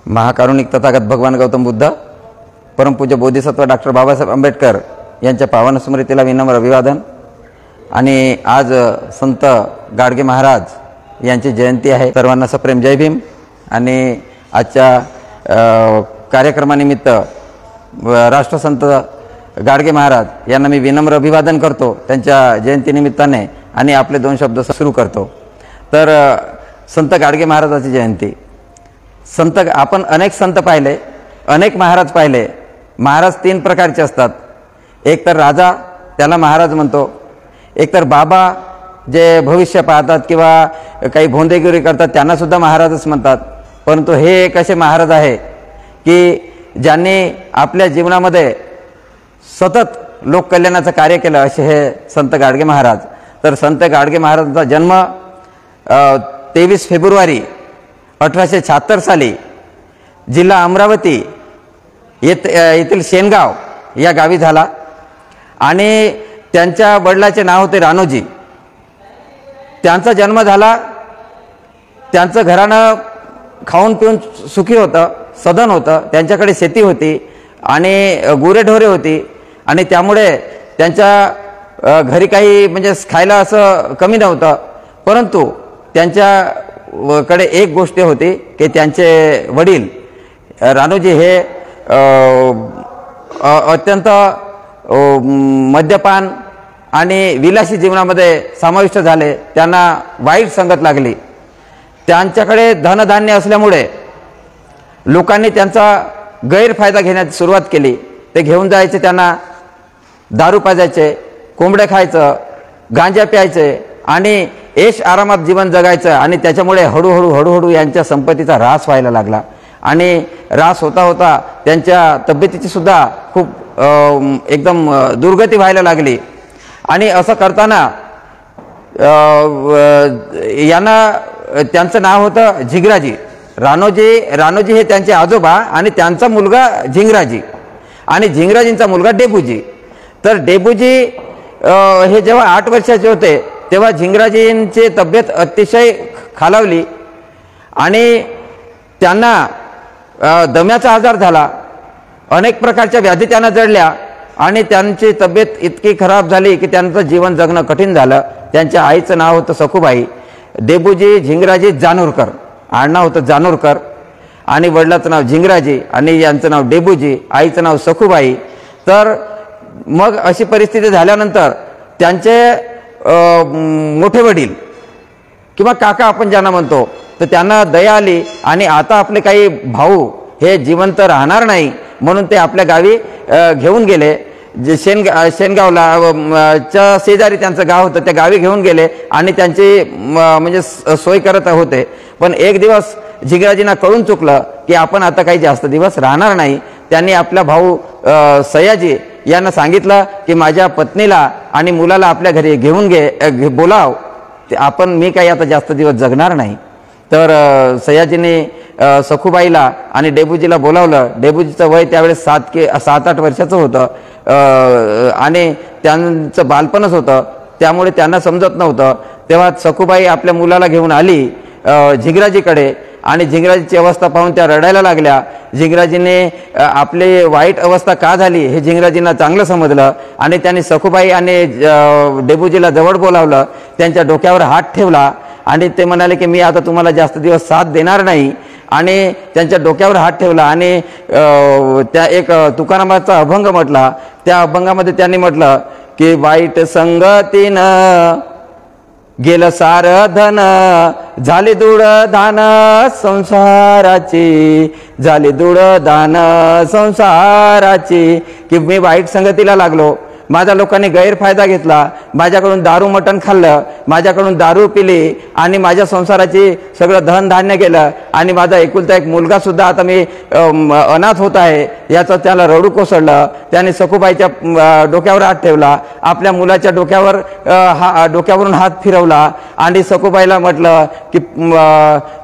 महाकारुणिक तथागत भगवान गौतम बुद्ध, परमपूज्य बोधिसत्व डॉक्टर बाबासाहेब आंबेडकर यांच्या पावन स्मृतीला विनम्र अभिवादन। आणि आज संत गाडगे महाराज यांची जयंती आहे। सर्वांना सप्रेम जय भीम। आणि आजच्या कार्यक्रमानिमित्त राष्ट्रसंत गाडगे महाराज यांना मी विनम्र अभिवादन करतो त्यांच्या जयंतीनिमित्ताने आणि आपले दोन शब्द सुरू करतो। तर संत गाडगे महाराजाची जयंती। संत आपण अनेक संत पाहिले, अनेक महाराज पाहिले। महाराज तीन प्रकारचे असतात। एक तर राजा, त्याला महाराज म्हणतो। एक तर बाबा, जे भविष्य पाहतात किंवा काही भोंदेगिरी करतात त्यांना सुद्धा महाराजच म्हणतात। परंतु हे एक असे महाराज आहे की ज्यांनी आपल्या जीवनामध्ये सतत लोककल्याणाचं कार्य केलं, असे हे संत गाडगे महाराज। तर संत गाडगे महाराजांचा जन्म 23 फेब्रुवारी 1876 साली जिल्हा अमरावती येथील शेनगाव या गावी झाला। आणि त्यांच्या वडिलांचे नाव होते रानोजी। त्यांचा जन्म झाला, त्यांचं घराणं खाऊन पिऊन सुखी होतं, सधन होतं। त्यांच्याकडे शेती होती आणि गुरेढोरे होती आणि त्यामुळे त्यांच्या घरी काही म्हणजे खायला असं कमी नव्हतं। परंतु त्यांच्याकडे एक गोष्ट होती की त्यांचे वडील रानोजी हे अत्यंत मद्यपान आणि विलासी जीवनामध्ये समाविष्ट झाले। त्यांना वाईट संगत लागली। त्यांच्याकडे धनधान्य असल्यामुळे लोकांनी त्यांचा गैरफायदा घेण्याची सुरुवात केली। ते घेऊन जायचे, त्यांना दारू पाजायचे, कोंबडे खायचं, गांजा प्यायचे आणि ऐश आरामात जीवन जगायचं। आणि त्याच्यामुळे हळूहळू यांच्या संपत्तीचा ऱ्हास व्हायला लागला आणि ऱ्हास होता होता त्यांच्या तब्येतीची सुद्धा खूप एकदम दुर्गती व्हायला लागली। आणि असं करताना यांना त्यांचं नाव होतं झिंगराजी। रानोजी हे त्यांचे आजोबा आणि त्यांचा मुलगा झिंगराजी आणि झिंगराजींचा मुलगा डेबूजी। तर डेबूजी हे जेव्हा 8 वर्षाचे होते तेव्हा झिंगराजींची तब्येत अतिशय खालावली आणि त्यांना दम्याचा आजार झाला। अनेक प्रकारच्या व्याधी त्यांना जडल्या आणि त्यांची तब्येत इतकी खराब झाली की त्यांचं जीवन जगणं कठीण झालं। त्यांच्या आईचं नाव होतं सखूबाई। डेबूजी झिंगराजी जानोरकर, आडनाव होतं जानोरकर आणि वडिलाचं नाव झिंगराजी आणि यांचं नाव डेबूजी, आईचं नाव सखूबाई। तर मग अशी परिस्थिती झाल्यानंतर त्यांचे मोठे वडील किंवा काका आपण ज्यांना म्हणतो, तर त्यांना दया आली आणि आता आपले काही भाऊ हे जिवंत राहणार नाही म्हणून ते आपल्या गावी घेऊन गेले। जे शेनगावला च्या शेजारी त्यांचं गाव होतं, त्या गावी घेऊन गेले आणि त्यांची म्हणजे सोय करत होते। पण एक दिवस झिंगराजींना कळून चुकलं की आपण आता काही जास्त दिवस राहणार नाही। त्यांनी आपला भाऊ सयाजी यांना सांगितलं की माझ्या पत्नीला आणि मुलाला आपल्या घरी घेऊन बोलाव, मी काही आता जास्त दिवस जगणार नाही। तर सयाजीने सखूबाईला आणि डेबूजीला बोलावलं। डेबूजीचं वय त्यावेळेस 7-8 वर्षाचं होतं आणि त्यांचं बालपणच होतं, त्यामुळे त्यांना समजत नव्हतं। तेव्हा सखूबाई आपल्या मुलाला घेऊन आली झिंगराजीकडे आणि झिंगराजीची अवस्था पाहून त्या रडायला लागल्या। झिंगराजीने आपली वाईट अवस्था का झाली हे झिंगराजींना चांगलं समजलं आणि त्यांनी सखूबाई आणि डेबूजीला जवळ बोलावलं, त्यांच्या डोक्यावर हात ठेवला आणि ते म्हणाले की मी आता तुम्हाला जास्त दिवस साथ देणार नाही। आणि त्यांच्या डोक्यावर हात ठेवला आणि त्या एक तुकारामाचा अभंग म्हटला। त्या अभंगामध्ये त्यांनी म्हटलं की वाईट संगतीनं गेलं सार धन, झाली दूड दान संसाराची, झाली दूड दान संसाराची। की मी वाईट संगतीला लागलो, माझ्या लोकांनी गैरफायदा घेतला, माझ्याकडून दारू मटण खाल्लं, माझ्याकडून दारू पिली आणि माझ्या संसाराची सगळं धन धान्य गेलं आणि माझा एकुलता एक मुलगा सुद्धा आता मी अनाथ होत आहे याचं त्याला रडू कोसळलं। त्याने सखूबाईच्या डोक्यावर हात ठेवला, आपल्या मुलाच्या डोक्यावरून हात फिरवला आणि सखूबाईला म्हटलं की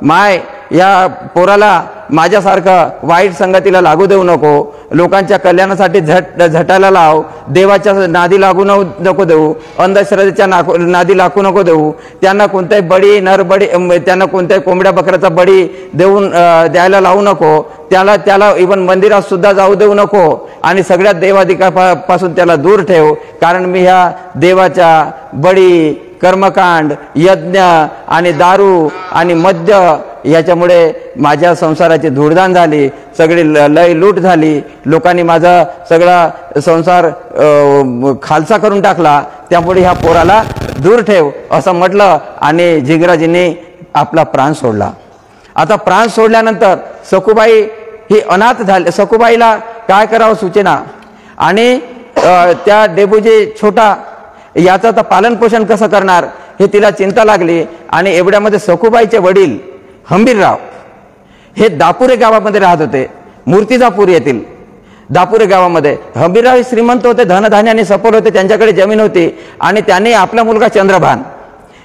माय या पोराला माझ्यासारखं वाईट संगतीला लागू देऊ नको, लोकांच्या कल्याणासाठी झटायला लाव, देवाच्या नादी लागू नको देऊ, अंधश्रद्धेच्या नादी लागू नको देऊ, त्यांना कोणत्याही बळी नरबळी त्यांना कोणत्याही कोंबड्या बकऱ्याचा बळी द्यायला लावू नको, त्याला इव्हन मंदिरात सुद्धा जाऊ देऊ नको आणि सगळ्या देवाधिकापासून त्याला दूर ठेव, कारण मी ह्या देवाच्या बळी कर्मकांड यज्ञ आणि दारू आणि मद्य याच्यामुळे माझ्या संसाराची धूळधाण झाली, सगळी लय लूट झाली, लोकांनी माझा सगळा संसार खालसा करून टाकला, त्यामुळे ह्या पोराला दूर ठेव असं म्हटलं आणि जिगराजींनी आपला प्राण सोडला. आता प्राण सोडल्यानंतर सखूबाई ही अनाथ झाली. सखूबाईला काय करावं सुचेना आणि त्या डेबूजी छोटा याचं तर पालनपोषण कसं करणार हे तिला चिंता लागली. आणि एवढ्यामध्ये सखूबाईचे वडील हंबीरराव हे दापुरे गावामध्ये राहत होते, मूर्तिजापूर येथील दापुरे गावामध्ये. हंबीरराव श्रीमंत होते, धनधान्याने सफल होते, त्यांच्याकडे जमीन होती आणि त्यांनी आपला मुलगा चंद्रभान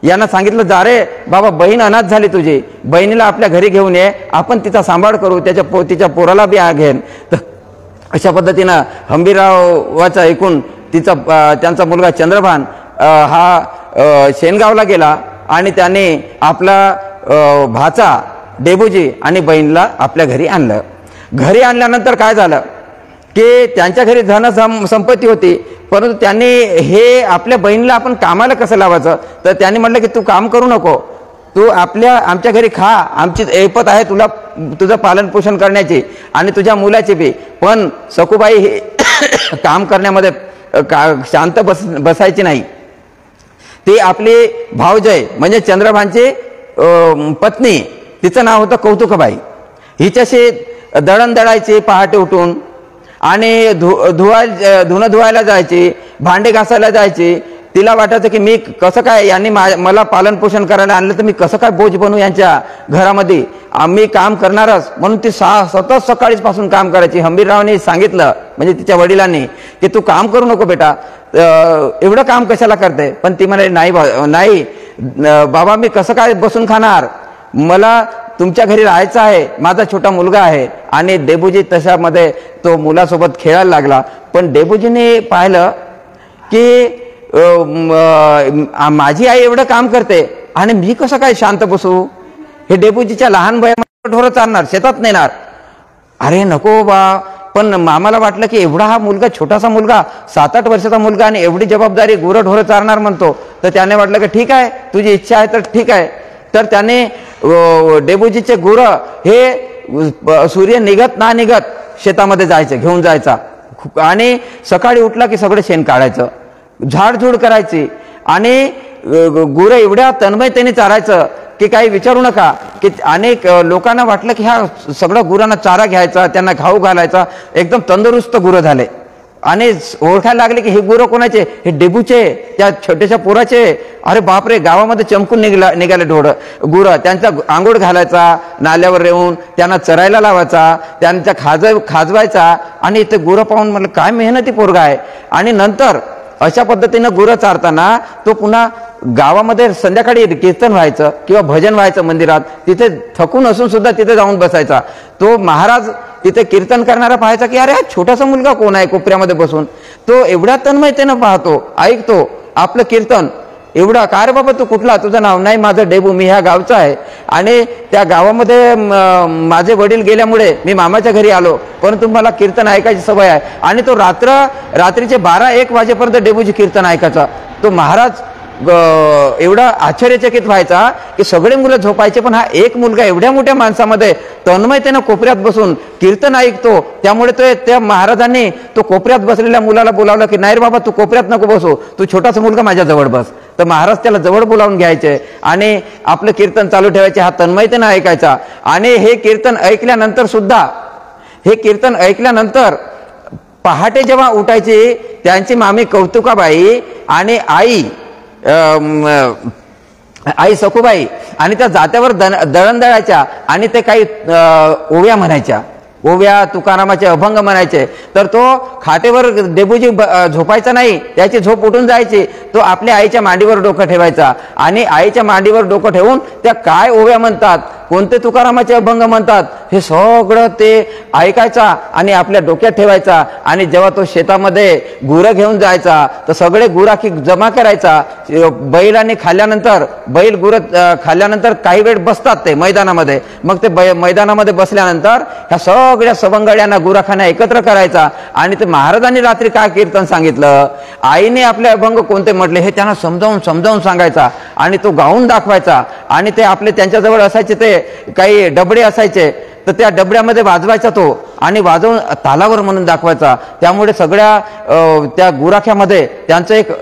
यांना सांगितलं, जा रे बाबा, बहीण अनाथ झाली तुझी, बहिणीला आपल्या घरी घेऊन ये, आपण तिचा सांभाळ करू, तिच्या पोराला बी घेन. तर अशा पद्धतीनं हंबीररावाचं ऐकून त्यांचा मुलगा चंद्रभान हा शेनगावला गेला आणि त्याने आपला भाचा डेबूजी आणि बहिणीला आपल्या घरी आणलं. घरी आणल्यानंतर काय झालं की त्यांच्या घरी धन संपत्ती होती, परंतु त्यांनी हे आपल्या बहिणीला आपण कामाला कसं लावायचं, तर त्यांनी म्हटलं की तू काम करू नको, तू आमच्या घरी खा, आमची ऐपत आहे तुला तुझं पालनपोषण करण्याची आणि तुझ्या मुलाची बी. पण सखूबाई हे काम करण्यामध्ये शांत बसायची नाही. ती आपली भावजय म्हणजे चंद्रभानची पत्नी, तिचं नाव होतं कौतुकबाई, हिच्याशी दळण दळायची पहाटे उठून आणि धुणं धुवायला जायची, भांडे घासायला जायची. तिला वाटायचं की मी कसं काय, यांनी मला पालनपोषण करायला आणलं तर मी कसं काय बोज बनू यांच्या घरामध्ये, आम्ही काम करणारच, म्हणून ती सतत सकाळीच पासून काम करायची. हंबीररावने सांगितलं म्हणजे तिच्या वडिलांनी की तू काम करू नको बेटा, एवढं काम कशाला करते. पण ती म्हणाली नाही बाबा, मी कसं काय बसून खाणार, मला तुमच्या घरी राहायचं आहे, माझा छोटा मुलगा आहे. आणि डेबूजी तशामध्ये तो मुलासोबत खेळायला लागला. पण डेबूजीने पाहिलं की माझी आई एवढं काम करते आणि मी कसं काय शांत बसू, हे डेबूजीच्या लहान वयामध्ये ढोरं चालणार, शेतात नेणार. अरे नको बा. पण मामाला वाटलं की एवढा हा मुलगा, छोटासा मुलगा, 7-8 वर्षाचा मुलगा आणि एवढी जबाबदारी, गुरं ढोरं चालणार म्हणतो, तर त्याने वाटलं की ठीक आहे, तुझी इच्छा आहे तर ठीक आहे. तर त्याने डेबूजीचे गुरं हे सूर्य निघत ना निघत शेतामध्ये जायचे, घेऊन जायचा आणि सकाळी उठला की सगळं शेण काढायचं, झाडझूड करायची आणि गुरं एवढ्या तन्मयतेने चारायचं की काही विचारू नका. की अनेक लोकांना वाटलं की ह्या सगळं गुरांना चारा घ्यायचा, त्यांना घाऊ घालायचा, एकदम तंदुरुस्त गुरं झाले. आणि ओळखायला लागले की हे गुरं कोणाचे, हे डेबूचे, त्या छोट्याशा पोराचे. अरे बापरे, गावामध्ये चमकून निघाले गुरं. त्यांचा आंघोळ घालायचा, नाल्यावर येऊन त्यांना चरायला लावायचा, त्यांचा खाजवायचा. आणि ते गुरं पाहून म्हणलं काय मेहनती पोरगा आहे. आणि नंतर अशा पद्धतीनं गुरं चारताना तो पुन्हा गावामध्ये संध्याकाळी कीर्तन व्हायचं किंवा भजन व्हायचं मंदिरात, तिथे थकून असून सुद्धा तिथे जाऊन बसायचा. तो महाराज तिथे कीर्तन करणारा पाहायचा की अरे हा छोटासा मुलगा कोण आहे कोपऱ्यामध्ये बसून. तो एवढ्या तन्मयतेनं पाहतो, ऐकतो आपलं कीर्तन. एवढा का रे बाबा तू कुठला, तुझं नाव? नाही, माझं डेबू, मी ह्या गावचा आहे आणि त्या गावामध्ये माझे वडील गेल्यामुळे मी मामाच्या घरी आलो, परंतु मला कीर्तन ऐकायची सवय आहे. आणि तो रात्रीचे 12-1 वाजेपर्यंत डेबूची कीर्तन ऐकायचा. तो महाराज एवढा आश्चर्यचकित व्हायचा की सगळे मुलं झोपायचे, पण हा एक मुलगा एवढ्या मोठ्या माणसामध्ये तन्मयतेनं कोपऱ्यात बसून कीर्तन ऐकतो. त्यामुळे त्या महाराजांनी तो कोपऱ्यात बसलेल्या मुलाला बोलावलं की नाही रे बाबा, तू कोपऱ्यात नको बसू, तू छोटासा मुलगा माझ्या जवळ बस. तर महाराज त्याला जवळ बोलावून घ्यायचे आणि आपलं कीर्तन चालू ठेवायचे, हा तन्मयतेनं ऐकायचा. आणि हे कीर्तन ऐकल्यानंतर पहाटे जेव्हा उठायची त्यांची मामी कौतुकाबाई आणि आई सखूबाई आणि त्या जात्यावर दळण दळायच्या आणि ते काही ओव्या म्हणायच्या, ओव्या तुकारामाचे अभंग म्हणायचे. तर तो खाटेवर डेबूजी झोपायचा नाही, त्याची झोप उठून जायची. तो आपल्या आईच्या मांडीवर डोकं ठेवायचा आणि आईच्या मांडीवर डोकं ठेवून त्या काय ओव्या म्हणतात कोणते तुकारामाचे अभंग म्हणतात हे सगळं ते ऐकायचा आणि आपल्या डोक्यात ठेवायचा. आणि जेव्हा तो शेतामध्ये गुरं घेऊन जायचा तर सगळे गुराखी जमा करायचा. बैलांनी खाल्ल्यानंतर बैल गुरं खाल्ल्यानंतर काही वेळ बसतात ते मैदानामध्ये. मग ते मैदानामध्ये बसल्यानंतर ह्या सगळ्या सवंगड्यांना गुराखांना एकत्र करायचा. आणि ते महाराजांनी रात्री काय कीर्तन सांगितलं, आईने आपले अभंग कोणते म्हटले हे त्यांना समजावून सांगायचा आणि तो गाऊन दाखवायचा. आणि ते आपले त्यांच्याजवळ असायचे ते काही डबडे असायचे तर त्या डबड्यामध्ये वाजवायचा तो आणि वाजवून तालावर म्हणून दाखवायचा. त्यामुळे सगळ्या त्या गुराख्यामध्ये त्यांचा एक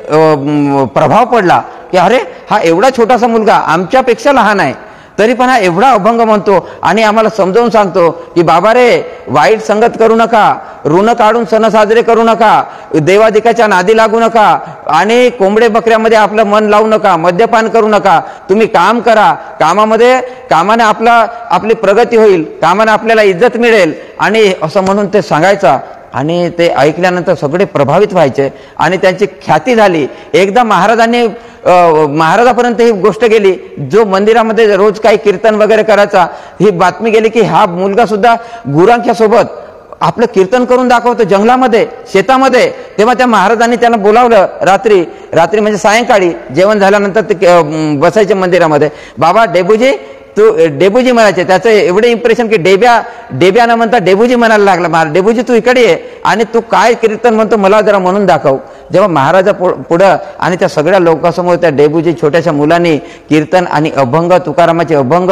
प्रभाव पडला की अरे हा एवढा छोटासा मुलगा आमच्यापेक्षा लहान आहे तरी पण हा एवढा अभंग म्हणतो आणि आम्हाला समजावून सांगतो की बाबा रे, वाईट संगत करू नका, ऋण काढून सण साजरे करू नका, देवादिकाच्या नादी लागू नका आणि कोंबडे बकऱ्यामध्ये आपलं मन लावू नका, मद्यपान करू नका, तुम्ही काम करा, कामाने आपली प्रगती होईल, कामाने आपल्याला इज्जत मिळेल आणि असं म्हणून ते सांगायचा. आणि ते ऐकल्यानंतर सगळे प्रभावित व्हायचे आणि त्यांची ख्याती झाली. एकदा महाराजापर्यंत ही गोष्ट गेली, जो मंदिरामध्ये रोज काही कीर्तन वगैरे करायचा, ही बातमी गेली की हा मुलगा सुद्धा गुरांच्या सोबत आपलं कीर्तन करून दाखवतो जंगलामध्ये, शेतामध्ये. तेव्हा त्या महाराजांनी त्यांना बोलावलं रात्री म्हणजे सायंकाळी जेवण झाल्यानंतर ते बसायचे मंदिरामध्ये. बाबा डेबूजी, तू डेबूजी म्हणायचे. त्याचं एवढे इम्प्रेशन की डेब्या न म्हणता डेबूजी म्हणायला लागला. डेबूजी तू इकडे ये आणि तू काय कीर्तन म्हणतो मला जरा म्हणून दाखव. जेव्हा महाराजा पुढं आणि त्या सगळ्या लोकांसमोर त्या डेबूजी छोट्याशा मुलांनी कीर्तन आणि अभंग, तुकारामाचे अभंग,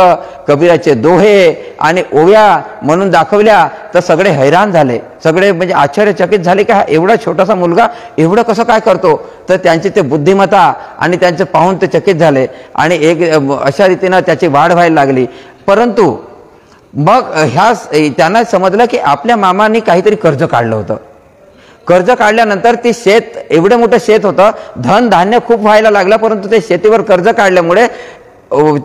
कबीराचे दोहे आणि ओव्या म्हणून दाखवल्या तर सगळे हैराण झाले. सगळे म्हणजे आश्चर्यचकित झाले की हा एवढा छोटासा मुलगा एवढं कसं काय करतो. तर त्यांची ते बुद्धिमत्ता आणि त्यांचं पाहून ते चकित झाले आणि अशा रीतीनं त्याची वाढ व्हायला लागली. परंतु मग त्यांना समजलं की आपल्या मामाने काहीतरी कर्ज काढलं होतं. कर्ज काढल्यानंतर ती शेत, एवढं मोठं शेत होतं, धन धान्य खूप व्हायला लागलं, परंतु ते शेतीवर कर्ज काढल्यामुळे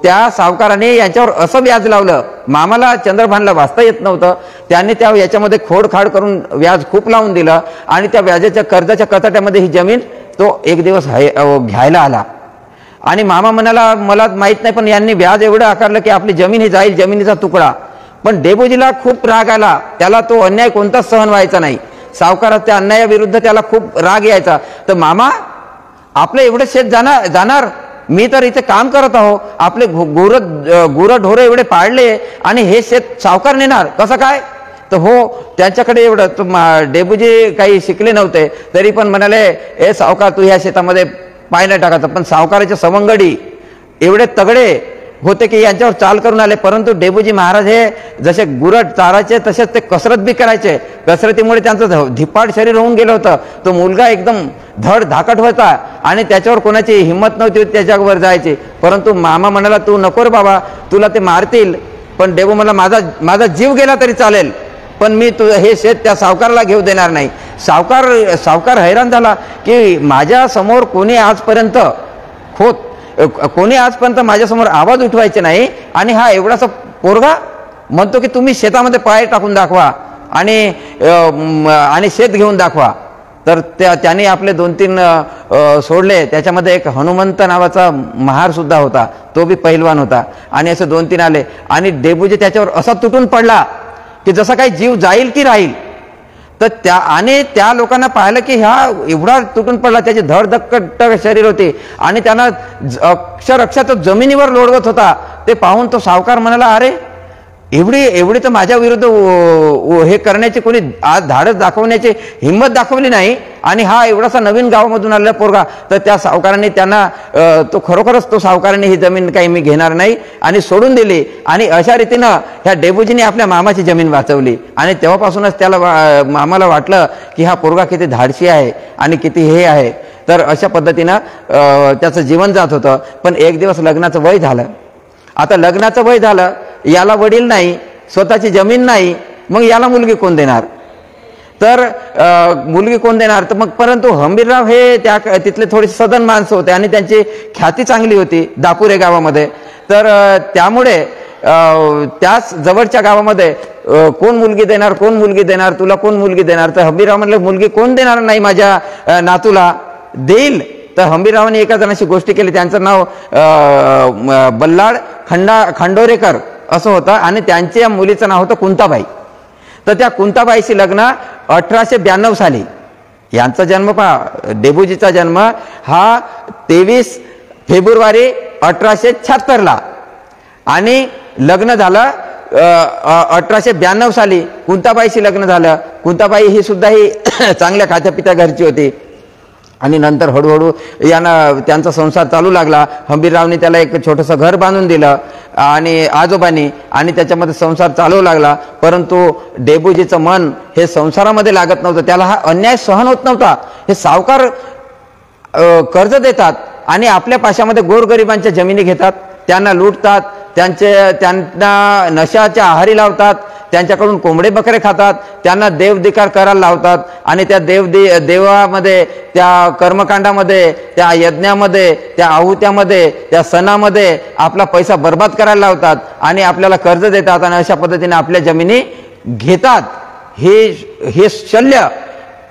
त्या सावकाराने यांच्यावर असं व्याज लावलं, मामाला चंद्रभानला वाचता येत नव्हतं. त्यांनी याच्यामध्ये खोडखाड करून व्याज खूप लावून दिलं आणि त्या व्याजाच्या कर्जाच्या कचाट्यामध्ये ही जमीन तो एक दिवस घ्यायला आला. आणि मामा म्हणाला मला माहित नाही पण यांनी व्याज एवढं आकारलं की आपली जमीन ही जाईल, जमिनीचा तुकडा. पण डेबूजीला खूप राग आला, त्याला तो अन्याय कोणताच सहन व्हायचा नाही. सावकाराच्या अन्यायाविरुद्ध त्याला खूप राग यायचा. तर मामा, आपलं एवढं शेत जाणार, मी तर इथे काम करत आहो, आपले गुरं ढोरं एवढे पाळले आणि हे शेत सावकार नेणार कसं काय. तर हो, त्यांच्याकडे एवढं डेबूजी काही शिकले नव्हते तरी पण म्हणाले, ए सावकार तू ह्या शेतामध्ये पाय नाही टाकायचं. पण सावकाराचे सवंगडी एवढे तगडे होते की यांच्यावर चाल करून आले. परंतु डेबूजी महाराज हे जसे गुरं चारायचे तसेच ते कसरत बी करायचे. कसरतीमुळे त्यांचं धिप्पाड शरीर होऊन गेलं होतं. तो मुलगा एकदम धड धाकट होता आणि त्याच्यावर कोणाची हिंमत नव्हती त्याच्यावर जायची. परंतु मामा म्हणाला, तू नको रे बाबा, तुला ते मारतील. पण डेबू मला माझा जीव गेला तरी चालेल, पण मी हे शेत त्या सावकाराला घेऊ देणार नाही. सावकार हैराण झाला की माझ्या समोर कोणी आजपर्यंत माझ्यासमोर आवाज उठवायचे नाही आणि हा एवढासा पोरगा म्हणतो की तुम्ही शेतामध्ये पाय टाकून दाखवा आणि शेत घेऊन दाखवा. तर त्याने आपले 2-3 सोडले. त्याच्यामध्ये एक हनुमंत नावाचा महार सुद्धा होता, तो बी पैलवान होता. आणि असे 2-3 आले आणि डेबूजी त्याच्यावर असा तुटून पडला की जसा काही जीव जाईल की राहील. तर त्या लोकांना पाहिलं की हा एवढा तुटून पडला, त्याची धडधक्कट शरीर होते आणि त्यांना अक्षरशः तो जमिनीवर लोळवत होता. ते पाहून तो सावकार म्हणाला, अरे एवढी तर माझ्या विरुद्ध हे करण्याची कोणी आज धाडस दाखवण्याची हिंमत दाखवली नाही आणि हा एवढासा नवीन गावामधून आलेला पोरगा. तर त्या सावकाराने त्यांना तो सावकाराने ही जमीन काही मी घेणार नाही आणि सोडून दिली. आणि अशा रीतीनं ह्या डेबूजीने आपल्या मामाची जमीन वाचवली. आणि तेव्हापासूनच त्याला मामाला वाटलं की हा पोरगा किती धाडशी आहे आणि किती हे आहे. तर अशा पद्धतीनं त्याचं जीवन जात होतं. पण एक दिवस लग्नाचं वय झालं. आता लग्नाचं वय झालं, याला वडील नाही, स्वतःची जमीन नाही, मग याला मुलगी कोण देणार. तर मुलगी कोण देणार. तर मग परंतु हंबीरराव हे तिथले थोडेसे सदन माणसं होते आणि त्यांची ख्याती चांगली होती दापुरे गावामध्ये. तर त्यामुळे त्याच जवळच्या गावामध्ये कोण मुलगी देणार, तुला कोण मुलगी देणार. तर हंबीरराव म्हणले, मुलगी कोण देणार नाही माझ्या नातूला, देईल. तर हंबीररावांनी एका जणाशी गोष्टी केली. त्यांचं नाव बल्लाळ खंडोरेकर असं होतं. आणि त्यांच्या मुलीचं नाव होतं कुंताबाई. तर त्या कुंताबाईशी लग्न 1892 साली. यांचा जन्म पहा, डेबूजीचा जन्म हा 23 फेब्रुवारी 1876 आणि लग्न झालं 1892 साली कुंताबाईशी लग्न झालं. कुंताबाई ही सुद्धा ही चांगल्या खात्यापित्या घरची होती. आणि नंतर हळूहळू यानं त्यांचा संसार चालू लागला. हंबीररावनी त्याला एक छोटंसं घर बांधून दिलं आणि आजोबांनी, आणि त्याच्यामध्ये संसार चालू लागला. परंतु डेबूजीचं मन हे संसारामध्ये लागत नव्हतं. त्याला हा अन्याय सहन होत नव्हता. हे सावकार कर्ज देतात आणि आपल्या पाशामध्ये गोरगरिबांच्या जमिनी घेतात, त्यांना लुटतात, त्यांना नशाच्या आहारी लावतात, त्यांच्याकडून कोंबडे बकरे खातात, त्यांना देवधिकार करायला लावतात आणि त्या देवामध्ये, त्या कर्मकांडामध्ये, त्या यज्ञामध्ये, त्या आहुत्यामध्ये, त्या सणामध्ये आपला पैसा बर्बाद करायला लावतात आणि आपल्याला कर्ज देतात आणि अशा पद्धतीने आपल्या जमिनी घेतात. हे शल्य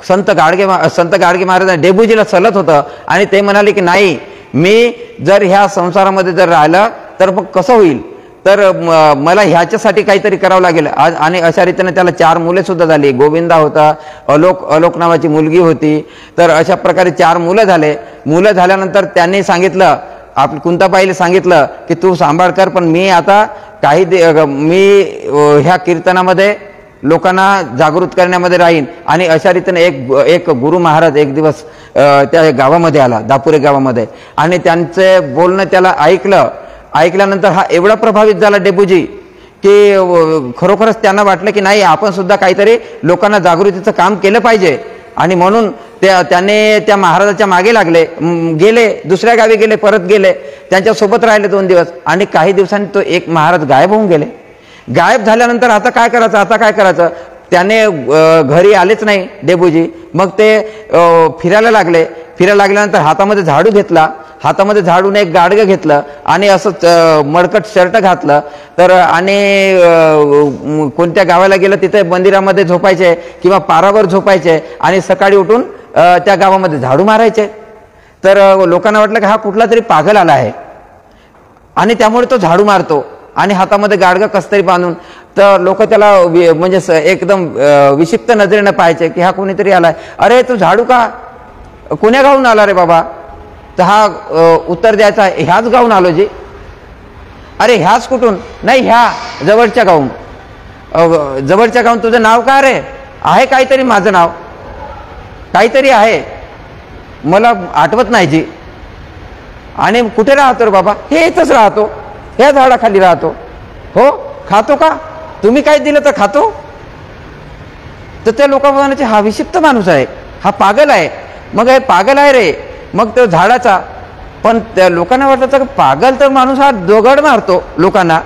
संत गाडगे महाराज डेबूजीला चलत होतं. आणि ते म्हणाले की नाही, मी जर ह्या संसारामध्ये जर राहिलं तर मग कसं होईल, तर मला ह्याच्यासाठी काहीतरी करावं लागेल. आणि अशा रीतीने त्याला 4 मुले सुद्धा झाली. गोविंदा होता, अलोक नावाची मुलगी होती. तर अशा प्रकारे 4 मुलं झाले. मुलं झाल्यानंतर त्यांनी सांगितलं, कुंताबाईला सांगितलं की तू सांभाळ कर, पण मी आता मी ह्या कीर्तनामध्ये लोकांना जागृत करण्यामध्ये राहीन. आणि अशा रीतीने एक गुरु महाराज एक दिवस त्या गावामध्ये आला, दापुरे गावामध्ये, आणि त्यांचे बोलणं त्याला ऐकल्यानंतर हा एवढा प्रभावित झाला डेबूजी की खरोखरच त्यांना वाटलं की नाही, आपण सुद्धा काहीतरी लोकांना जागृतीचं काम केलं पाहिजे. आणि म्हणून त्याने त्या महाराजाच्या मागे गेले, दुसऱ्या गावी गेले, परत गेले, त्यांच्यासोबत राहिले 2 दिवस. आणि काही दिवसांनी तो एक महाराज गायब होऊन गेले. गायब झाल्यानंतर आता काय करायचं त्याने घरी आलेच नाही डेबूजी. मग ते फिरायला लागल्यानंतर हातामध्ये झाडू घेतला, हातामध्ये झाडून एक गाडगं घेतलं आणि असं मडकट शर्ट घातलं. तर आणि कोणत्या गावाला गेलं तिथे मंदिरामध्ये झोपायचे किंवा पारावर झोपायचे आणि सकाळी उठून त्या गावामध्ये झाडू मारायचे. तर लोकांना वाटलं की हा कुठला तरी पागल आला आहे आणि त्यामुळे तो झाडू मारतो आणि हातामध्ये गाडगं कसतरी बांधून. तर लोक त्याला म्हणजे एकदम विक्षिप्त नजरेनं पाहायचे की हा कोणीतरी आलाय. अरे तू झाडू का कोण्या गावून आला रे बाबा? तर हा उत्तर द्यायचा, ह्याच गावून आलो जी. अरे ह्याच कुठून? नाही, ह्या जवळच्या गावून. जवळच्या गावून तुझं नाव काय रे? आहे काहीतरी, माझं नाव काहीतरी आहे, मला आठवत नाही जी. आणि कुठे राहतो रे बाबा? हे इथंच राहतो, ह्या झाडाखाली राहतो. हो, खातो का? तुम्ही काय दिलं तर खातो. तर त्या लोक म्हणायचे हा विक्षिप्त माणूस आहे, हा पागल आहे. मग हे पागल आहे रे. मग तो झाडाचा, पण त्या लोकांना वाटतं पागल तर माणूस हा दगड मारतो, लोकांना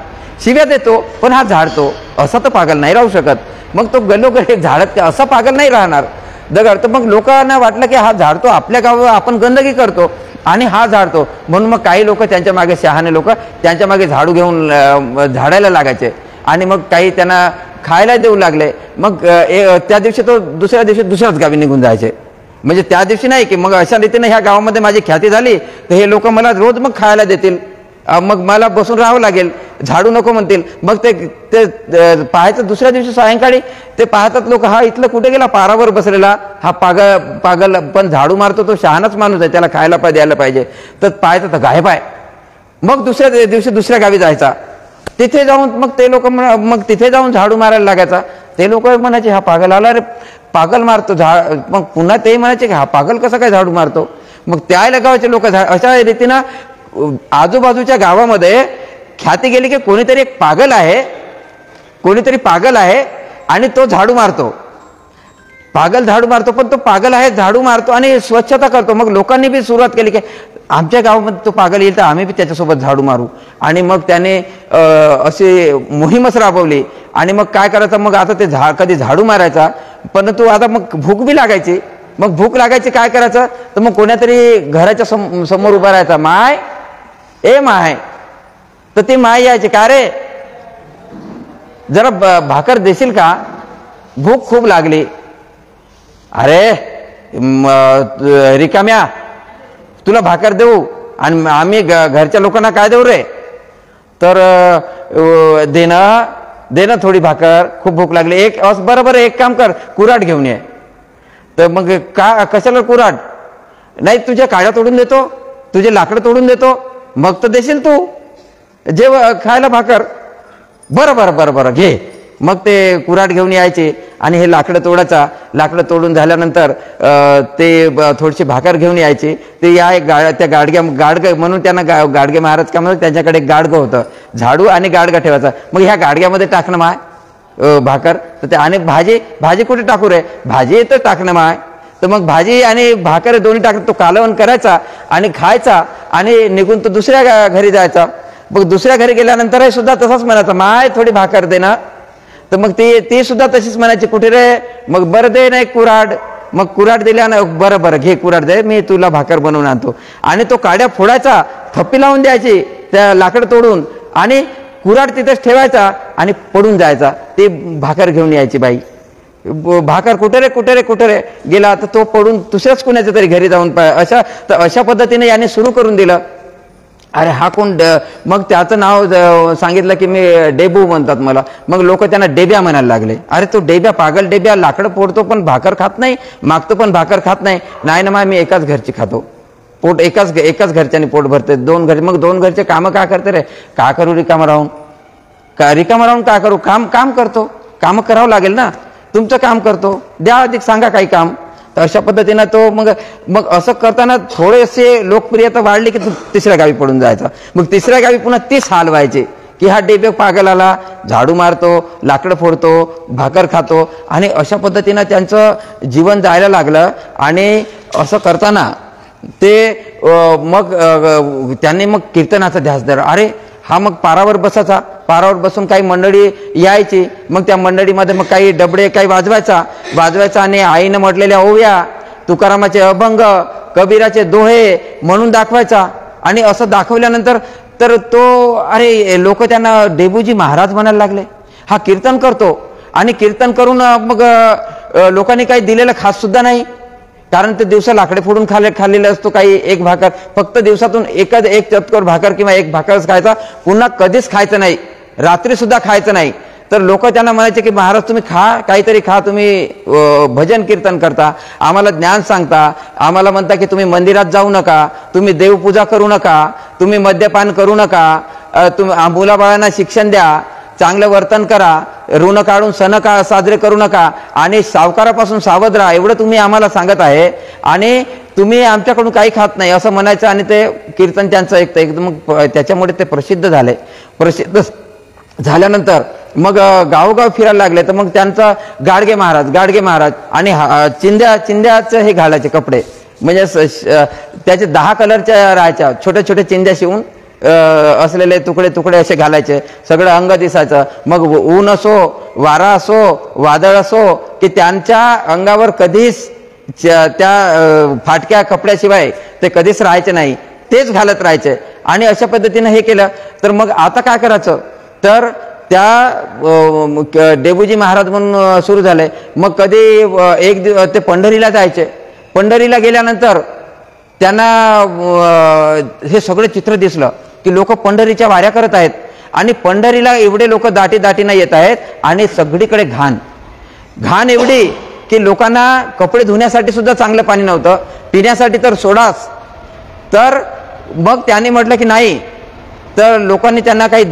शिव्या देतो, पण हा झाडतो, असा तर पागल नाही राहू शकत. मग तो गलोगल झाडत असा पागल नाही राहणार दगड. तर मग लोकांना वाटलं की हा झाडतो, आपल्या गावावर आपण गंदगी करतो आणि हा झाडतो. म्हणून मग काही लोक त्यांच्या मागे, शहाणे लोक त्यांच्या मागे झाडू घेऊन झाडायला लागायचे आणि मग काही त्यांना खायला देऊ लागले. मग त्या दिवशी तो दुसऱ्या दिवशी दुसऱ्याच गावी निघून जायचे. म्हणजे त्या दिवशी नाही की मग अशा रीतीने ह्या गावामध्ये माझी ख्याती झाली तर हे लोक मला रोज मग खायला देतील, मग मला बसून राहावं लागेल, झाडू नको म्हणतील. मग ते पाहायचं दुसऱ्या दिवशी सायंकाळी ते पाहतात लोक, हा इथलं कुठे गेला, पारावर बसलेला हा पागल पण झाडू मारतो, तो शहाणाच माणूस आहे, त्याला खायला द्यायला पाहिजे. तर पाहायचं तर गायब आहे. मग दुसऱ्या दिवशी दुसऱ्या गावी जायचा, तिथे जाऊन मग ते लोक मग तिथे जाऊन झाडू मारायला लागायचा. ते लोक म्हणायचे हा पागल आला रे, पागल मारतो झाड. मग पुन्हा ते म्हणायचे की हा पागल कसा काय झाडू मारतो. मग त्या गावाचे लोक अशा रीतीनं आजूबाजूच्या गावामध्ये ख्याती गेली की कोणीतरी एक पागल आहे, कोणीतरी पागल आहे आणि तो झाडू मारतो, पागल झाडू मारतो. पण तो पागल आहे, झाडू मारतो आणि स्वच्छता करतो. मग लोकांनी बी सुरुवात केली की आमच्या गावामध्ये तो पागल येईल तर आम्ही बी त्याच्यासोबत झाडू मारू. आणि मग त्याने अशी मोहीमच राबवली. आणि मग काय करायचं, मग आता ते कधी झाडू मारायचा, परंतु आता मग भूक बी लागायची. मग भूक लागायची, काय करायचं, तर मग कोणातरी घराच्या समोर उभा राहायचा, माय ए माय. तर ती माय यायची, का रे जरा भाकर देशील का, भूक खूप लागली. अरे रिकाम्या, तुला भाकर देऊ आणि आम्ही घरच्या लोकांना काय देऊ रे. तर देणं थोडी भाकर, खूप भूक लागली, एक बरोबर एक काम कर, कुऱ्हाड घेऊन ये. तर मग कशाला कुऱ्हाड? नाही, तुझ्या काड्या तोडून देतो, तुझे लाकडं तोडून देतो, मग तर देशील तू खायला भाकर. बरं बरं बरं बरं घे. मग ते कुऱ्हाड घेऊन यायचे आणि हे लाकडं तोडून झाल्यानंतर ते थोडीशी भाकर घेऊन यायचे. ते त्या गाडगे म्हणून त्यांना गाडगे महाराज का म्हणून त्यांच्याकडे एक गाडगं होतं, झाडू आणि गाडगा ठेवायचा. मग ह्या गाडग्यामध्ये टाकणं माय भाकर, तर ते आणि भाजी कुठे टाकू रे, भाजी तर टाकणं माय. तर मग भाजी आणि भाकर दोन्ही टाकून तो कालवण करायचा आणि खायचा आणि निघून तो दुसऱ्या घरी जायचा. मग दुसऱ्या घरी गेल्यानंतरही सुद्धा तसंच म्हणायचं, माय थोडी भाकर दे ना. तर मग ती सुद्धा तशीच म्हणायची, कुठे रे, मग बरं दे ना एक कुऱ्हाड. मग कुऱ्हाड दिल्या ना, बरं बरं घे कुऱ्हाड दे, मी तुला भाकर बनवून आणतो. आणि तो काड्या फोडायचा, थप्पी लावून द्यायची त्या लाकड तोडून आणि कुऱ्हाड तिथेच ठेवायचा आणि पडून जायचा. ती भाकर घेऊन यायची बाई. भाकर कुठे रे गेला, तर तो पडून दुसऱ्याच कुणाच्या तरी घरी जाऊन अशा पद्धतीने याने सुरू करून दिलं. अरे हा कोण? मग त्याचं नाव सांगितलं की मी डेबू म्हणतात मला. मग लोक त्यांना डेब्या म्हणायला लागले. अरे तो डेब्या, पागल डेब्या, लाकडं फोडतो पण भाकर खात नाही, मागतो पण भाकर खात नाही. नाही ना माय, मी एकाच घरची खातो, पोट एकाच घरच्याने पोट भरते. मग दोन घरचे कामं का करते रे? का करू रिकामं राहून का करू? काम करतो, कामं करावं लागेल ना, तुमचं काम करतो, द्या अधिक सांगा काही काम. तर अशा पद्धतीनं तो मग असं करताना थोडेसे लोकप्रियता वाढली की तिसऱ्या गावी पडून जायचा. मग तिसऱ्या गावी पुन्हा तीच हाल व्हायचे की हा डेबे पागल आला, झाडू मारतो, लाकडं फोडतो, भाकर खातो. आणि अशा पद्धतीनं त्यांचं जीवन जायला लागलं. आणि असं करताना ते मग त्यांनी मग कीर्तनाचा ध्यास धरला. अरे हा मग पारावर बसायचा, पारावर बसून काही मंडळी यायची. मग त्या मंडळीमध्ये मग काही डबडे काही वाजवायचा आणि आईनं म्हटलेल्या ओव्या, तुकारामाचे अभंग, कबीराचे दोहे म्हणून दाखवायचा. आणि असं दाखवल्यानंतर तर तो अरे लोक त्यांना डेबूजी महाराज म्हणायला लागले. हा कीर्तन करतो आणि कीर्तन करून मग लोकांनी काही दिलेलं खास सुद्धा नाही, कारण ते दिवसा लाकडे फोडून खाल्लेलं असतो. काही एक भाकर, फक्त दिवसातून एक चतकोर भाकर किंवा एक भाकरच खायचा, पुन्हा कधीच खायचं नाही, रात्री सुद्धा खायचं नाही. तर लोक त्यांना म्हणायचे की महाराज तुम्ही काहीतरी खा, तुम्ही भजन कीर्तन करता, आम्हाला ज्ञान सांगता, आम्हाला म्हणता की तुम्ही मंदिरात जाऊ नका, तुम्ही देवपूजा करू नका, तुम्ही मद्यपान करू नका, तुम्ही मुलाबाळांना शिक्षण द्या, चांगलं वर्तन करा, ऋण काढून सण साजरे करू नका आणि सावकारापासून सावध राहा, एवढं तुम्ही आम्हाला सांगत आहे आणि तुम्ही आमच्याकडून काही खात नाही असं म्हणायचं. आणि ते कीर्तन त्यांचं ऐकतं एकदम. मग त्याच्यामुळे ते प्रसिद्ध झाले. प्रसिद्ध झाल्यानंतर मग गावोगाव फिरायला लागले. तर मग त्यांचा गाडगे महाराज आणि चिंध्याचं हे घालायचे कपडे, म्हणजे त्याचे 10 कलरच्या राहायच्या, छोट्या चिंध्या शिवून असलेले तुकडे असे घालायचे, सगळं अंग दिसायचं. मग ऊन असो, वारा असो, वादळ असो, की त्यांच्या अंगावर कधीच त्या फाटक्या कपड्याशिवाय ते कधीच राहायचे नाही, तेच घालत राहायचे. आणि अशा पद्धतीनं हे केलं. तर मग आता काय करायचं? तर त्या डेबूजी महाराज म्हणून सुरू झाले. मग कधी एक दिवस ते पंढरीला जायचे. पंढरीला गेल्यानंतर त्यांना हे सगळं चित्र दिसलं की लोक पंढरीच्या वाऱ्या करत आहेत आणि पंढरीला एवढे लोक दाटीनं येत आहेत आणि सगळीकडे घाण एवढी की लोकांना कपडे धुण्यासाठी सुद्धा चांगलं पाणी नव्हतं, पिण्यासाठी तर सोडाच. तर मग त्यांनी म्हटलं की नाही, तर लोकांनी त्यांना काही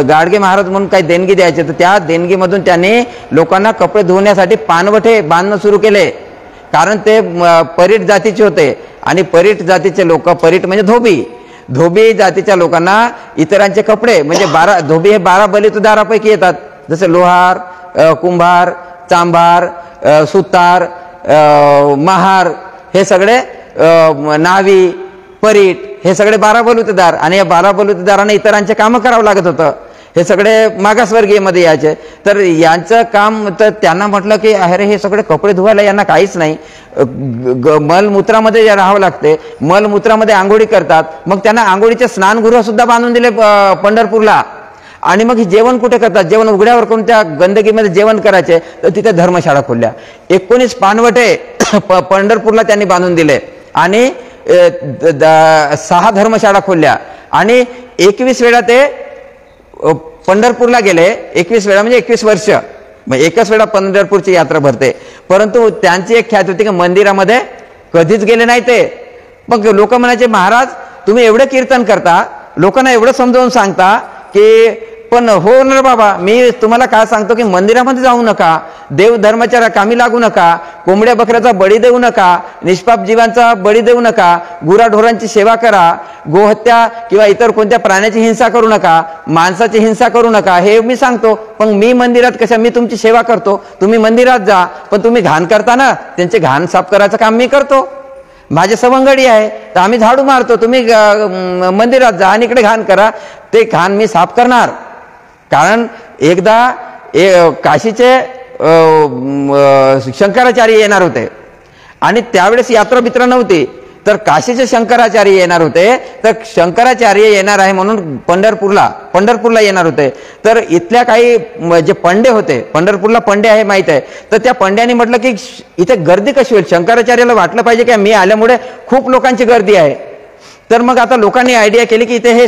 गाडगे महाराज म्हणून काही देणगी द्यायचे. तर त्या देणगीमधून त्यांनी लोकांना कपडे धुण्यासाठी पानवठे बांधणं सुरू केले, कारण ते परीट जातीचे होते. आणि परीट जातीचे लोक, परीट म्हणजे धोबी जातीच्या लोकांना इतरांचे कपडे म्हणजे धोबी हे 12 बलितदारापैकी येतात, जसे लोहार, कुंभार, चांभार, सुतार, महार, हे सगळे नावी, परीट, हे सगळे 12 बलुतेदार. आणि या 12 बलुतेदारांना इतरांचे कामं करावं लागत होतं. हे सगळे मागासवर्गीयमध्ये यायचे. तर यांचं काम, तर त्यांना म्हटलं की अरे हे सगळे कपडे धुवायला यांना काहीच नाही, मलमूत्रामध्ये राहावं लागते, मलमूत्रामध्ये आंघोळी करतात. मग त्यांना आंघोळीचे स्नानगृह सुद्धा बांधून दिले पंढरपूरला. आणि मग जेवण कुठे करतात? जेवण उघड्यावर कोणत्या गंदगीमध्ये जेवण करायचे, तर तिथे धर्मशाळा खोलल्या. 19 पानवटे पंढरपूरला त्यांनी बांधून दिले आणि 6 धर्मशाळा खोलल्या. आणि 21 वेळा ते पंढरपूरला गेले 21 वेळा, म्हणजे 21 वर्ष, एकच वेळा पंढरपूरची यात्रा भरते. परंतु त्यांची एक ख्याती होती की मंदिरामध्ये कधीच गेले नाही ते. मग लोक म्हणायचे, महाराज तुम्ही एवढं कीर्तन करता, लोकांना एवढं समजावून सांगता की, पण हो ना बाबा, मी तुम्हाला काय सांगतो की मंदिरामध्ये जाऊ नका, देव धर्माच्या कामी लागू नका, कोंबड्या बकऱ्याचा बळी देऊ नका, निष्पाप जीवांचा बळी देऊ नका, गुराढोरांची सेवा करा, गोहत्या किंवा इतर कोणत्या प्राण्याची हिंसा करू नका, माणसाची हिंसा करू नका, हे मी सांगतो. पण मी मंदिरात कशा, मी तुमची सेवा करतो, तुम्ही मंदिरात जा, पण तुम्ही घाण करता ना, त्यांचे घाण साफ करायचं काम मी करतो. माझे सवंगडी आहे तर आम्ही झाडू मारतो, तुम्ही मंदिरात जा आणि इकडे घाण करा, ते घाण मी साफ करणार. कारण एकदा काशीचे शंकराचार्य येणार होते आणि त्यावेळेस यात्रा बित्रा नव्हती, तर काशीचे शंकराचार्य येणार होते. तर शंकराचार्य येणार आहे म्हणून पंढरपूरला येणार होते. तर इथल्या काही जे पंडे होते, पंढरपूरला पंडे आहे माहित आहे, तर त्या पंड्यांनी म्हटलं की इथे गर्दी कशी होईल, शंकराचार्याला वाटलं पाहिजे की मी आल्यामुळे खूप लोकांची गर्दी आहे. तर मग आता लोकांनी आयडिया केली की इथे हे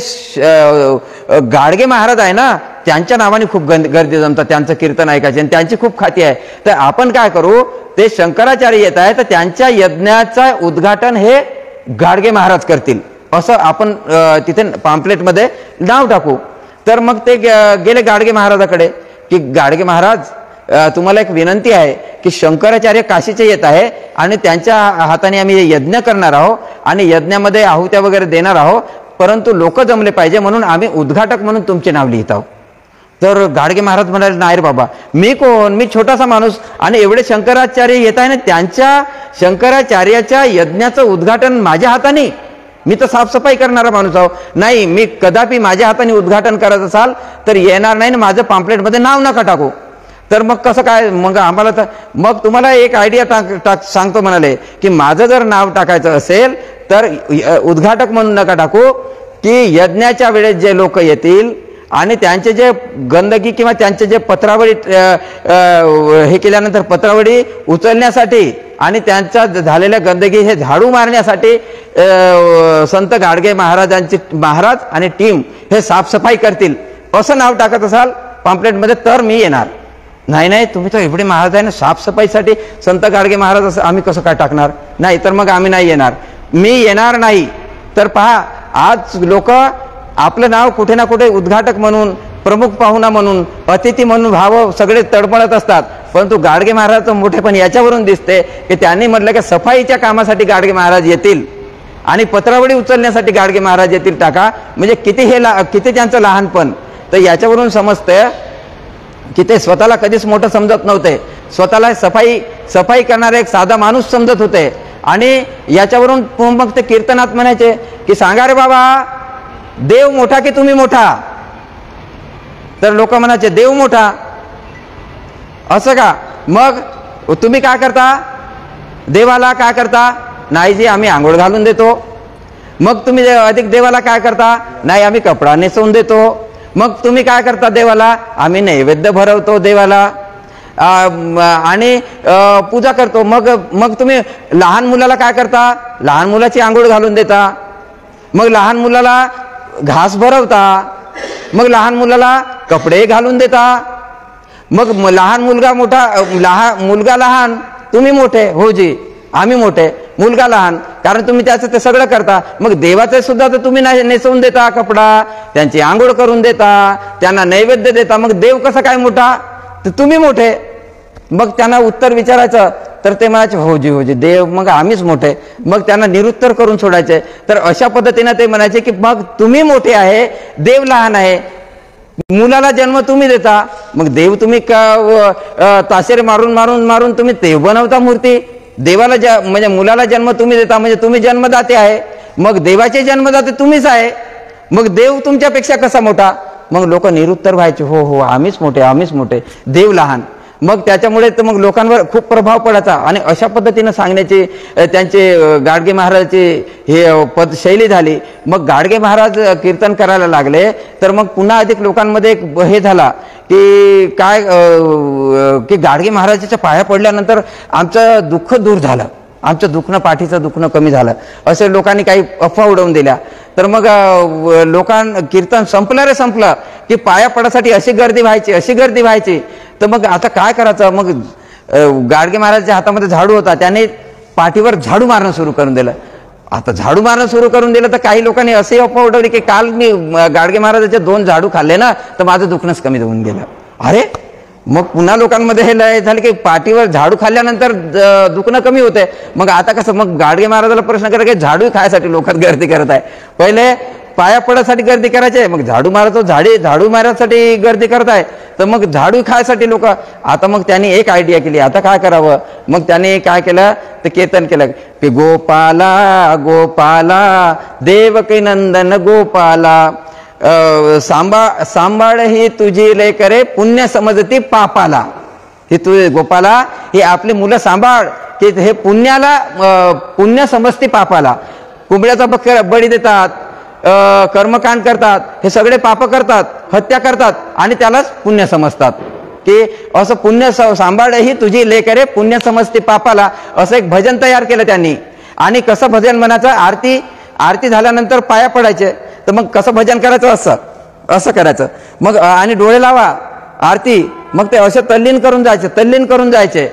गाडगे महाराज आहे ना, त्यांच्या नावाने खूप गर्दी जमतात, त्यांचं कीर्तन ऐकायचे आणि त्यांची खूप ख्याती आहे. तर आपण काय करू, ते शंकराचार्य येत आहे तर त्यांच्या यज्ञाचं उद्घाटन हे गाडगे महाराज करतील, असं आपण तिथे पॅम्पलेटमध्ये नाव टाकू. तर मग ते गेले गाडगे महाराजाकडे की, गाडगे महाराज तुम्हाला एक विनंती आहे की शंकराचार्य काशीचे येत आहे आणि त्यांच्या हाताने आम्ही यज्ञ करणार आहोत आणि यज्ञामध्ये आहुत्या वगैरे देणार आहोत, परंतु लोक जमले पाहिजे म्हणून आम्ही उद्घाटक म्हणून तुमचे नाव लिहित आहोत. तर गाडगे महाराज म्हणाले, नाही रे बाबा, मी कोण, मी छोटासा माणूस आणि एवढे शंकराचार्य येत आहे ना, त्यांच्या शंकराचार्याच्या यज्ञाचं उद्घाटन माझ्या हाताने, मी तर साफसफाई करणारा माणूस आहो, नाही मी कदापि माझ्या हाताने उद्घाटन करत असाल तर येणार नाही ना, माझं पॅम्पलेटमध्ये नाव नका टाकू. तर मग कसं काय, मग आम्हाला तर मग तुम्हाला एक आयडिया सांगतो म्हणाले की, माझं जर नाव टाकायचं असेल तर उद्घाटक म्हणून नका टाकू, की यज्ञाच्या वेळेस जे लोक येतील आणि त्यांचे जे गंदगी किंवा त्यांचे जे पत्रावळी हे केल्यानंतर पत्रावळी उचलण्यासाठी आणि त्यांच्या झालेल्या गंदगी हे झाडू मारण्यासाठी संत गाडगे महाराज आणि टीम हे साफसफाई करतील, असं नाव टाकत असाल पॅम्पलेटमध्ये तर मी येणार. नाही तुम्ही तर एवढे महाराज आहे ना, साफसफाईसाठी संत गाडगे महाराज असं आम्ही कसं काय टाकणार, नाही तर मग आम्ही नाही येणार, मी येणार नाही. तर पहा, आज लोक आपलं नाव कुठे ना कुठे उद्घाटक म्हणून, प्रमुख पाहुणा म्हणून, अतिथी म्हणून भाव सगळे तडमळत असतात, परंतु गाडगे महाराजचं मोठेपण याच्यावरून दिसते की त्यांनी म्हटलं की सफाईच्या कामासाठी गाडगे महाराज येतील आणि पत्रावळी उचलण्यासाठी गाडगे महाराज येतील टाका, म्हणजे किती त्यांचं लहानपण. तर याच्यावरून समजतं की ते स्वतःला कधीच मोठं समजत नव्हते, स्वतःला सफाई करणारे एक साधा माणूस समजत होते. आणि याच्यावरून मग ते कीर्तनात म्हणायचे की, सांगा रे बाबा, देव मोठा की तुम्ही मोठा. तर लोक म्हणायचे, देव मोठा असं का, मग तुम्ही काय करता, देवाला काय करता, नाही जी आम्ही आंघोळ घालून देतो. मग तुम्ही अधिक देवाला काय करता, नाही आम्ही कपडा नेसवून देतो. मग तुम्ही काय करता देवाला, आम्ही नैवेद्य भरवतो देवाला आणि पूजा करतो. मग तुम्ही लहान मुलाला काय करता, लहान मुलाची आंघोळ घालून देता, मग लहान मुलाला घास भरवता, मग लहान मुलाला कपडे घालून देता. मग लहान मुलगा मोठा, मुलगा लहान तुम्ही मोठे, हो जी आम्ही मोठे, मुलगा लहान, कारण तुम्ही त्याचं ते सगळं करता. मग देवाचं सुद्धा तर तुम्ही नेसवून देता कपडा, त्यांची आंघोळ करून देता, त्यांना नैवेद्य देता, मग देव कसा काय मोठा, तर तुम्ही मोठे. मग त्यांना उत्तर विचारायचं तर ते म्हणायचे, हो जी देव, मग आम्हीच मोठे. मग त्यांना निरुत्तर करून सोडायचे. तर अशा पद्धतीने ते म्हणायचे की मग तुम्ही मोठे आहे, देव लहान आहे, मुलाला जन्म तुम्ही देता, मग देव तुम्ही ताशेरे मारून तुम्ही देव बनवता मूर्ती. देवाला म्हणजे मुलाला जन्म तुम्ही देता, म्हणजे तुम्ही जन्मदाते आहे, मग देवाचे जन्मदाते तुम्हीच आहे, मग देव तुमच्यापेक्षा कसा मोठा. मग लोक निरुत्तर व्हायचे, हो आम्हीच मोठे, देव लहान. मग त्याच्यामुळे तर मग लोकांवर खूप प्रभाव पडायचा. आणि अशा पद्धतीनं सांगण्याची त्यांचे गाडगे महाराजांची हे शैली झाली. मग गाडगे महाराज कीर्तन करायला लागले तर मग पुन्हा अधिक लोकांमध्ये एक हे झाला की काय की गाडगे महाराजाच्या पाया पडल्यानंतर आमचं दुःख दूर झालं, आमचं दुखणं, पाठीचं दुखणं कमी झालं, असे लोकांनी काही अफवा उडवून दिल्या. तर मग कीर्तन संपलं रे संपलं की पाया पडासाठी अशी गर्दी व्हायची. तर मग आता काय करायचं. मग गाडगे महाराजांच्या हातामध्ये झाडू होता, त्याने पाठीवर झाडू मारणं सुरू करून दिलं. आता झाडू मारणं सुरू करून दिलं तर काही लोकांनी असे अफवा उडवली की काल मी गाडगे महाराजांचे 2 झाडू खाल्ले ना तर माझं दुखणंच कमी होऊन गेलं. अरे मग पुन्हा लोकांमध्ये हे लय झालं की पाठीवर झाडू खाल्ल्यानंतर दुखणं कमी होते. मग आता कसं. मग गाडगे महाराजाला प्रश्न करा की झाडू खायसाठी लोक गर्दी करत आहे. पहिले पाया पडायसाठी गर्दी करायचे, मग झाडू मारण्यासाठी गर्दी करत आहे, तर मग झाडू खायसाठी लोक. आता मग त्यांनी एक आयडिया केली, आता काय करावं. मग त्यांनी काय केलं तर कीर्तन केलं की गोपाला गोपाला देवकी नंदन गोपाला सांभाळ ही तुझी लेकरे पुण्य समजती पापाला. ही तू गोपाला ही आपली मुलं सांभाळ की हे पुण्य समजती पापाला. कोंबड्याचा बळी देतात, कर्मकांड करतात, हे सगळे पाप करतात, हत्या करतात आणि त्यालाच पुण्य समजतात. की असं पुण्य सांभाळ ही तुझी लेकरे पुण्य समजती पापाला असं एक भजन तयार केलं त्यांनी. आणि कसं भजन म्हणायचं, आरती झाल्यानंतर पाया पडायचे. तर मग कसं भजन करायचं, असं करायचं. मग आणि डोळे लावा आरती, मग ते असे तल्लीन करून जायचे.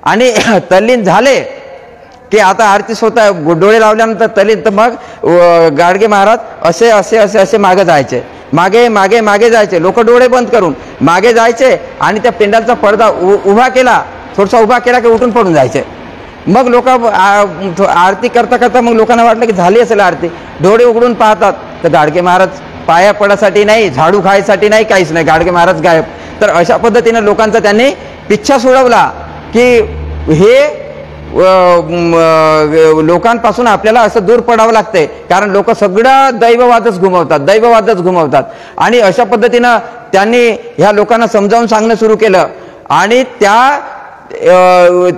आणि तल्लीन झाले की आता आरती स्वतः डोळे लावल्यानंतर तल्लीन, तर मग गाडगे महाराज असे असे असे असे मागे जायचे, मागे जायचे. लोक डोळे बंद करून मागे जायचे आणि त्या पेंडालचा पडदा थोडासा उभा केला की उठून पडून जायचे. मग लोक आरती करता मग लोकांना वाटलं की झाली असेल आरती. डोळे उघडून पाहतात तर गाडगे महाराज पाया पडासाठी नाही, झाडू खायसाठी नाही, काहीच नाही. गाडगे महाराज गायब. तर अशा पद्धतीने लोकांचा त्यांनी पिच्छा सोडवला की हे लोकांपासून आपल्याला असं दूर पडावं लागतंय. कारण लोक सगळं दैववादच घुमवतात. आणि अशा पद्धतीनं त्यांनी ह्या लोकांना समजावून सांगणं सुरू केलं. आणि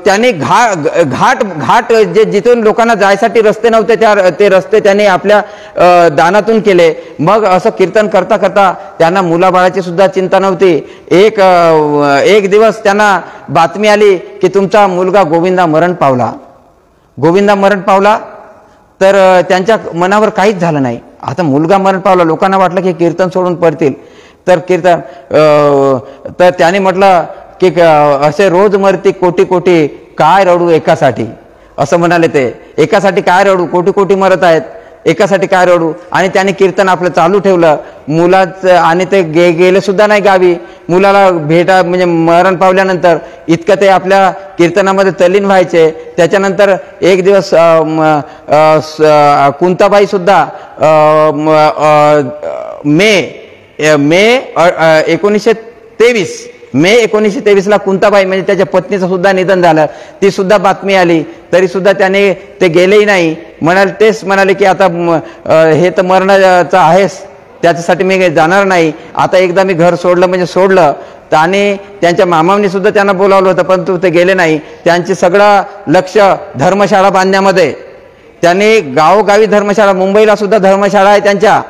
त्यांनी घाट जे जिथून लोकांना जायसाठी रस्ते नव्हते ते रस्ते त्यांनी आपल्या दानातून केले. मग असं कीर्तन करता त्यांना मुलाबाळाची सुद्धा चिंता नव्हती. एक दिवस त्यांना बातमी आली की तुमचा मुलगा गोविंदा मरण पावला. तर त्यांच्या मनावर काहीच झालं नाही. आता मुलगा मरण पावला, लोकांना वाटलं की कीर्तन सोडून पडतील. तर त्याने म्हटलं की असे रोज मरती कोटी काय रडू एकासाठी, असं म्हणाले ते. एकासाठी काय रडू, कोटी मरत आहेत, एकासाठी काय रडू. आणि त्याने कीर्तन आपलं चालू ठेवलं मुलाचं. आणि ते गेले सुद्धा नाही गावी. मुलाला म्हणजे मरण पावल्यानंतर इतकं ते आपल्या कीर्तनामध्ये तल्लीन व्हायचे. त्याच्यानंतर एक दिवस कुंताबाई सुद्धा मे 1923 कुंताबाई म्हणजे त्याच्या पत्नीचं सुद्धा निधन झालं. ती सुद्धा बातमी आली, तरी सुद्धा त्याने ते गेलेही नाही. तेच म्हणाले की आता हे तर मरणाचं आहेस, त्याच्यासाठी मी जाणार नाही. आता एकदा मी घर सोडलं म्हणजे सोडलं. आणि त्यांच्या मामांनी सुद्धा त्यांना बोलावलं होतं, परंतु ते गेले नाही. त्यांचे सगळं लक्ष धर्मशाळा बांधण्यामध्ये. त्यांनी गावोगावी धर्मशाळा, मुंबईला सुद्धा धर्मशाळा आहे त्यांच्या,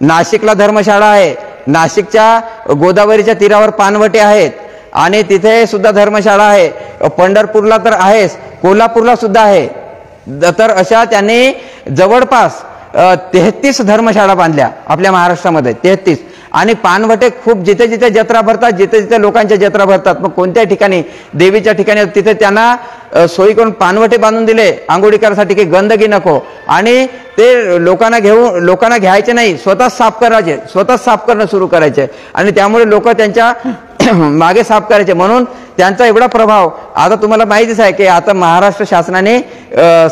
नाशिकला धर्मशाळा आहे, नाशिकच्या गोदावरीच्या तीरावर पानवटे आहेत आणि तिथे सुद्धा धर्मशाळा आहे. पंढरपूरला तर आहेच, कोल्हापूरला सुद्धा आहे. तर अशा त्यांनी जवळपास 33 धर्मशाळा बांधल्या आपल्या महाराष्ट्रामध्ये, 33. आणि पानवटे खूप जिथे जिथे जत्रा भरतात, जिथे जिथे लोकांच्या जत्रा भरतात, मग कोणत्या ठिकाणी देवीच्या ठिकाणी तिथे त्यांना सोयी करून पानवटे बांधून दिले आंघोळी करायसाठी की गंदगी नको. आणि ते लोकांना घ्यायचे नाही, स्वतः साफ करणं सुरू करायचे. आणि त्यामुळे लोक त्यांच्या मागे साफ करायचे. म्हणून त्यांचा एवढा प्रभाव. आता तुम्हाला माहितीच आहे की आता महाराष्ट्र शासनाने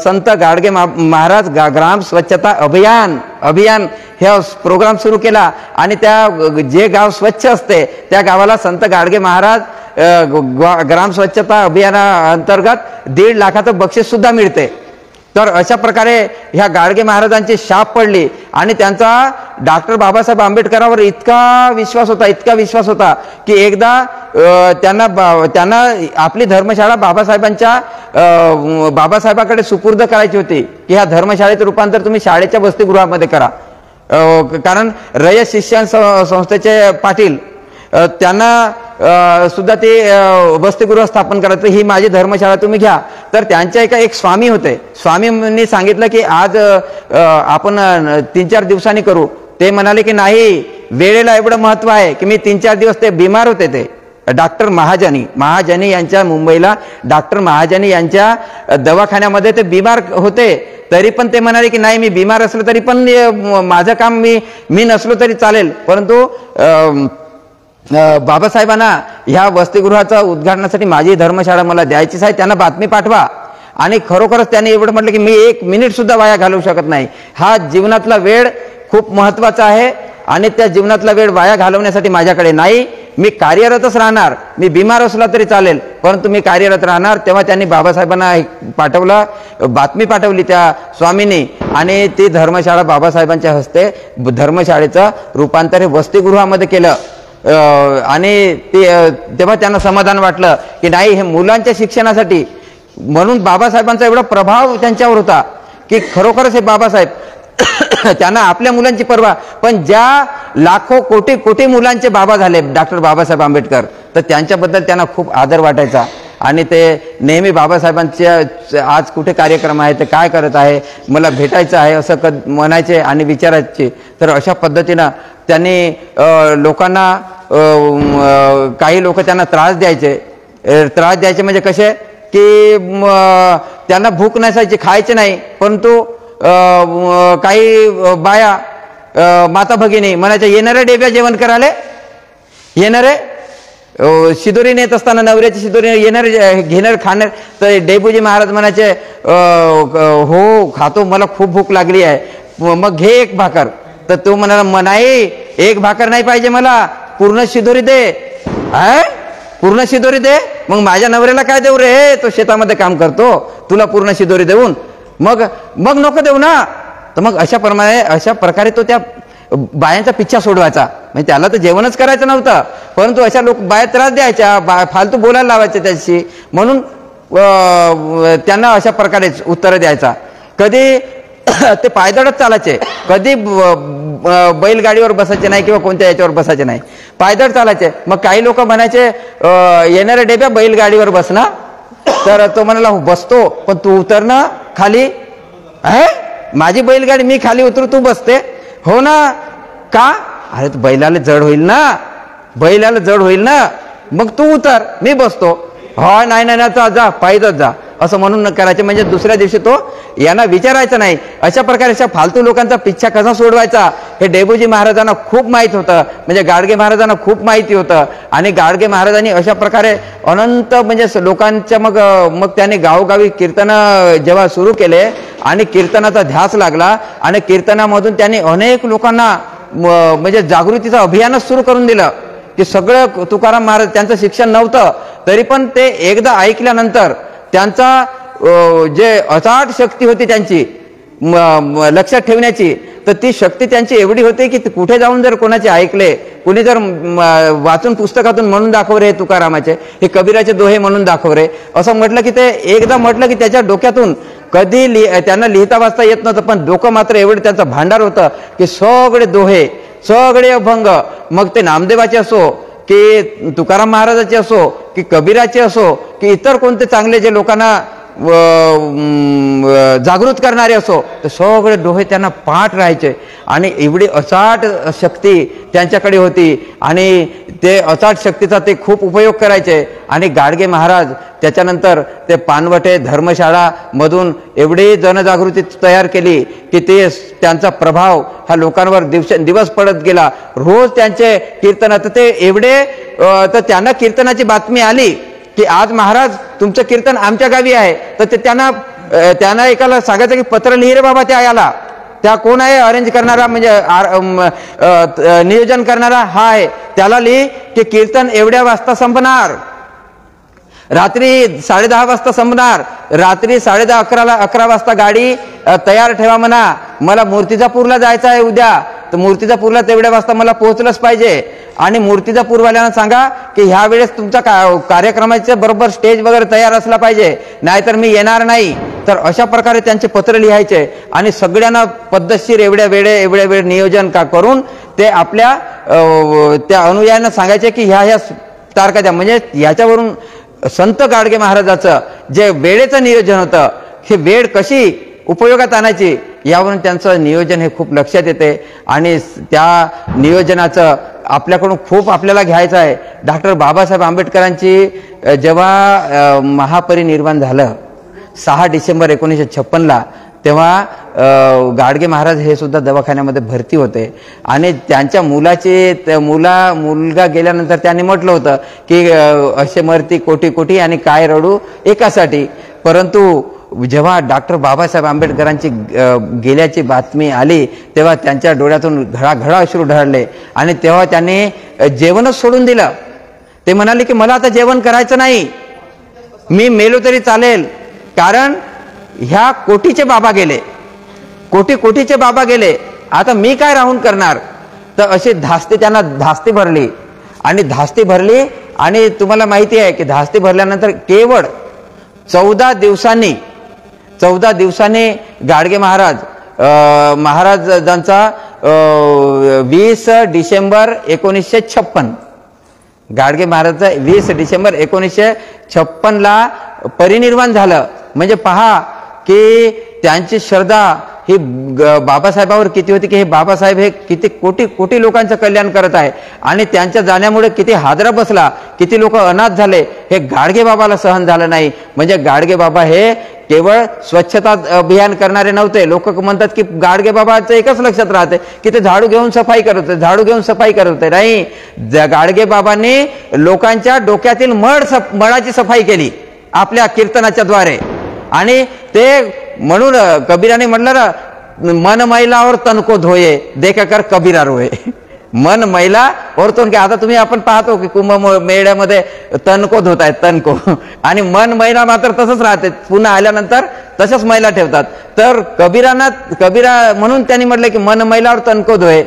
संत गाडगे महाराज ग्राम स्वच्छता अभियान हे प्रोग्राम सुरू केला. आणि जे गाव स्वच्छ असते त्या गावाला संत गाडगे महाराज ग्राम स्वच्छता अभियानाअंतर्गत 1.5 लाखाचं बक्षीस सुद्धा मिळते. तर अशा प्रकारे ह्या गाडगे महाराजांची शाप पडली. आणि त्यांचा डॉक्टर बाबासाहेब आंबेडकरांवर इतका विश्वास होता की एकदा त्यांना आपली धर्मशाळा बाबासाहेबांकडे सुपूर्द करायची होती की ह्या धर्मशाळेचं रूपांतर तुम्ही शाळेच्या वसतिगृहामध्ये करा. कारण रयत शिक्षण संस्थेचे पाटील त्यांना सुद्धा ते वसतिगृह स्थापन करायचं, ही माझी धर्मशाळा तुम्ही घ्या. तर त्यांच्या एक स्वामी होते, स्वामींनी सांगितलं की आज आपण 3-4 दिवसांनी करू. ते म्हणाले की नाही, वेळेला एवढं महत्व आहे की मी 3-4 दिवस, ते बिमार होते, ते डॉक्टर महाजनी यांच्या, मुंबईला डॉक्टर महाजनी यांच्या दवाखान्यामध्ये ते बिमार होते. तरी पण ते म्हणाले की नाही, मी बिमार असलो तरी पण माझं काम मी नसलो तरी चालेल, परंतु बाबासाहेबांना ह्या वसतिगृहाचा उद्घाटनासाठी माझी धर्मशाळा मला द्यायचीच आहे, त्यांना बातमी पाठवा. आणि खरोखरच त्यांनी एवढं म्हटलं की मी 1 मिनिट सुद्धा वाया घालवू शकत नाही. हा जीवनातला वेळ खूप महत्वाचा आहे आणि त्या जीवनातला वेळ वाया घालवण्यासाठी माझ्याकडे नाही. मी कार्यरतच राहणार, मी बिमार असला तरी चालेल, परंतु मी कार्यरत राहणार. तेव्हा त्यांनी बाबासाहेबांना पाठवला, बातमी पाठवली त्या स्वामींनी, आणि ती धर्मशाळा बाबासाहेबांच्या हस्ते धर्मशाळेचं रूपांतर हे वसतिगृहामध्ये केलं. आणि तेव्हा त्यांना समाधान वाटलं की नाही, हे मुलांच्या शिक्षणासाठी, म्हणून बाबासाहेबांचा एवढा प्रभाव त्यांच्यावर होता की खरोखरच हे बाबासाहेब त्यांना आपल्या मुलांची पर्वा, पण ज्या लाखो कोटी मुलांचे बाबा झाले डॉक्टर बाबासाहेब आंबेडकर, तर त्यांच्याबद्दल त्यांना खूप आदर वाटायचा. आणि ते नेहमी बाबासाहेबांच्या आज कुठे कार्यक्रम आहे, ते काय करत आहे, मला भेटायचं आहे असं म्हणायचे आणि विचारायचे. तर अशा पद्धतीनं त्यांनी लोकांना, काही लोक त्यांना त्रास द्यायचे म्हणजे कसे की त्यांना भूक नसायची, खायचे नाही, परंतु काही बाया माता भगिनी म्हणायच्या, येणारे डेब्या जेवण करायला, येणारे शिदोरी नेत असताना नवऱ्याची शिदोरी येणारे घेणार खाणार. तर डेबूजी महाराज म्हणायचे, हो खातो, मला खूप भूक लागली आहे, मग घे 1 भाकर. तर तो म्हणाला, नाही 1 भाकर नाही पाहिजे मला, पूर्ण शिदोरी दे. पूर्ण शिदोरी दे. मग माझ्या नवऱ्याला काय देऊ रे, तो शेतामध्ये काम करतो, तुला पूर्ण शिदोरी देऊन मग नको देऊ ना. तर मग अशा प्रकारे तो त्या बायांचा पिच्छा सोडवायचा. म्हणजे त्याला तर जेवणच करायचं नव्हतं, परंतु अशा बाया त्रास द्यायच्या, फालतू बोलायला लावायचे त्याची, म्हणून त्यांना अशा प्रकारे उत्तर द्यायचा. कधी ते पायदळच चालायचे, कधी बैलगाडीवर बसायचे नाही किंवा कोणत्या याच्यावर बसायचे नाही, पायदळ चालायचे. मग काही लोक म्हणायचे, येणाऱ्या डेब्या बैलगाडीवर बस ना. तर तो म्हणाला, बसतो, पण तू उतर ना खाली. माझी बैलगाडी, मी खाली उतरू, तू बसते. हो ना, का? अरे बैलाला जड होईल ना, मग तू उतर, मी बसतो. हो नाही जा पायदळ जा, असं म्हणून करायचे. म्हणजे दुसऱ्या दिवशी तो यांना विचारायचं नाही. अशा प्रकारे अशा फालतू लोकांचा पिच्छा कसा सोडवायचा हे डेबूजी महाराजांना खूप माहीत होतं, म्हणजे गाडगे महाराजांना खूप माहिती होतं. आणि गाडगे महाराजांनी अशा प्रकारे अनंत म्हणजे लोकांच्या मग त्यांनी गावोगावी कीर्तन जेव्हा सुरू केले आणि कीर्तनाचा ध्यास लागला आणि कीर्तनामधून त्यांनी अनेक लोकांना म्हणजे जागृतीचं अभियानच सुरू करून दिलं की सगळं तुकाराम महाराज, त्यांचं शिक्षण नव्हतं तरी पण ते एकदा ऐकल्यानंतर त्यांचा जे अचाट शक्ती होती त्यांची लक्षात ठेवण्याची, तर ती शक्ती त्यांची एवढी होती की कुठे जाऊन जर कोणाचे ऐकले, कुणी जर वाचून पुस्तकातून म्हणून दाखव रे तुकारामाचे, हे कबीराचे दोहे म्हणून दाखव रे असं म्हटलं की ते एकदा म्हटलं की त्याच्या डोक्यातून कधी त्यांना लिहिता वाचता येत नव्हतं, पण डोकं मात्र एवढं त्यांचं भांडार होतं की सगळे दोहे, सगळे अभंग, मग ते नामदेवाचे असो की तुकाराम महाराजाचे असो की कबीराचे असो की इतर कोणते चांगले जे लोकांना जागृत करणारे असो, तर सगळे दोहे त्यांना पाठ राहायचे. आणि एवढी अचाट शक्ती त्यांच्याकडे होती आणि ते अचाट शक्तीचा ते खूप उपयोग करायचे. आणि गाडगे महाराज त्याच्यानंतर ते पानवटे धर्मशाळा मधून एवढी जनजागृती तयार केली की त्यांचा प्रभाव हा लोकांवर दिवस पडत गेला. रोज त्यांचे कीर्तन, तर ते एवढे, तर त्यांना कीर्तनाची बातमी आली की आज महाराज तुमचं कीर्तन आमच्या गावी आहे, तर ते त्यांना एकाला सांगायचं की पत्र लिहि रे बाबा त्या याला, त्या कोण आहे अरेंज करणारा, म्हणजे नियोजन करणारा हा आहे, त्याला लिहि की कीर्तन एवढ्या वाजता संपणार, रात्री 10:30 वाजता संपणार, रात्री 10:30 11 वाजता गाडी तयार ठेवा म्हणा, मला मूर्तिजापूरला जायचं आहे उद्या, तर मूर्तिजापूरला तेवढ्या वाजता मला पोहोचलंच पाहिजे. आणि मूर्तिजापूरवाल्यांना सांगा की ह्या वेळेस तुमचा कार्यक्रमाचे बरोबर स्टेज वगैरे तयार असला पाहिजे, नाहीतर मी येणार नाही. तर अशा प्रकारे त्यांचे पत्र लिहायचे आणि सगळ्यांना पद्धतशीर एवढ्या वेळ नियोजन करून ते आपल्या त्या अनुयायांना सांगायचे की ह्या तारखा द्या. म्हणजे याच्यावरून संत गाडगे महाराजाचं जे वेळेचं नियोजन होतं, हे वेळ कशी उपयोगात आणायची यावरून त्यांचं नियोजन हे खूप लक्षात येते. आणि त्या नियोजनाचं आपल्याकडून खूप आपल्याला घ्यायचं आहे. डॉक्टर बाबासाहेब आंबेडकरांची जेव्हा महापरिनिर्वाण झालं 6 डिसेंबर 1956ला, तेव्हा गाडगे महाराज हे सुद्धा दवाखान्यामध्ये भरती होते आणि त्यांच्या मुलगा गेल्यानंतर त्यांनी म्हटलं होतं की असे मरती कोटी कोटी आणि काय रडू एकासाठी. परंतु जेव्हा डॉक्टर बाबासाहेब आंबेडकरांची गेल्याची बातमी आली तेव्हा त्यांच्या डोळ्यातून घळाघळा अश्रू ढळले आणि तेव्हा त्यांनी जेवणच सोडून दिलं. ते म्हणाले की मला आता जेवण करायचं नाही, मी मेलो तरी चालेल, कारण ह्या कोटीचे बाबा गेले, कोटीचे बाबा गेले, आता मी काय राहून करणार. तर अशी त्यांना धास्ती भरली आणि तुम्हाला माहिती आहे की धास्ती भरल्यानंतर केवळ 14 दिवसांनी गाडगे महाराजांचा 20 डिसेंबर 1956 गाडगे महाराजांचा 20 डिसेंबर 1956ला परिनिर्वाण झालं. म्हणजे पहा की त्यांची श्रद्धा ही बाबासाहेबावर किती होती की हे बाबासाहेब हे किती कोटी लोकांचं कल्याण करत आहे आणि त्यांच्या जाण्यामुळे किती हादरा बसला, किती लोक अनाथ झाले, हे गाडगे बाबाला सहन झालं नाही. म्हणजे गाडगे बाबा हे केवळ स्वच्छता अभियान करणारे नव्हते. लोक म्हणतात की गाडगे बाबाचं एकच लक्षात राहते की ते झाडू घेऊन सफाई करत होते. नाही, गाडगे बाबांनी लोकांच्या डोक्यातील मळाची सफाई केली आपल्या कीर्तनाच्या द्वारे. आणि ते म्हणून कबीराने म्हटलं ना, मन मैला और तन को धोये देखा कर कबीरा रोये. मन मैला और तन के, आता तुम्ही आपण पाहतो की कुंभमेळ्यामध्ये तन को धुत आहेत, तन को, आणि मन मैला मात्र तसंच राहते, पुन्हा आल्यानंतर तसंच मैला ठेवतात. तर कबीरा म्हणून त्यांनी म्हटलं की मन मैला और तन को धोये.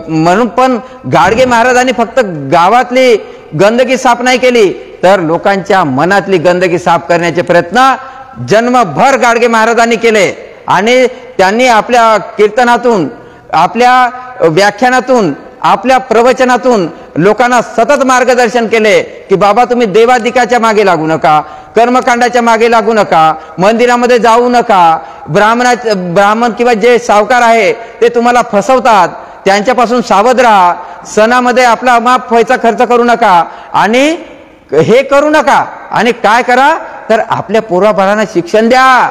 म्हणून पण गाडगे महाराजांनी फक्त गावातली गंदगी साफ नाही केली, तर लोकांच्या मनातली गंदगी साफ करण्याचे प्रयत्न जन्मभर गाडगे महाराजांनी केले. आणि त्यांनी आपल्या कीर्तनातून, आपल्या व्याख्यानातून, आपल्या प्रवचनातून लोकांना सतत मार्गदर्शन केले की बाबा तुम्ही देवादिकाच्या मागे लागू नका, कर्मकांडाच्या मागे लागू नका, मंदिरामध्ये जाऊ नका, ब्राह्मण किंवा जे सावकार आहे ते तुम्हाला फसवतात, त्यांच्यापासून सावध राहा, सणामध्ये आपला माफ व्हायचा खर्च करू नका आणि हे करू नका. आणि काय करा तर आपल्या पोराबाळांना शिक्षण द्या,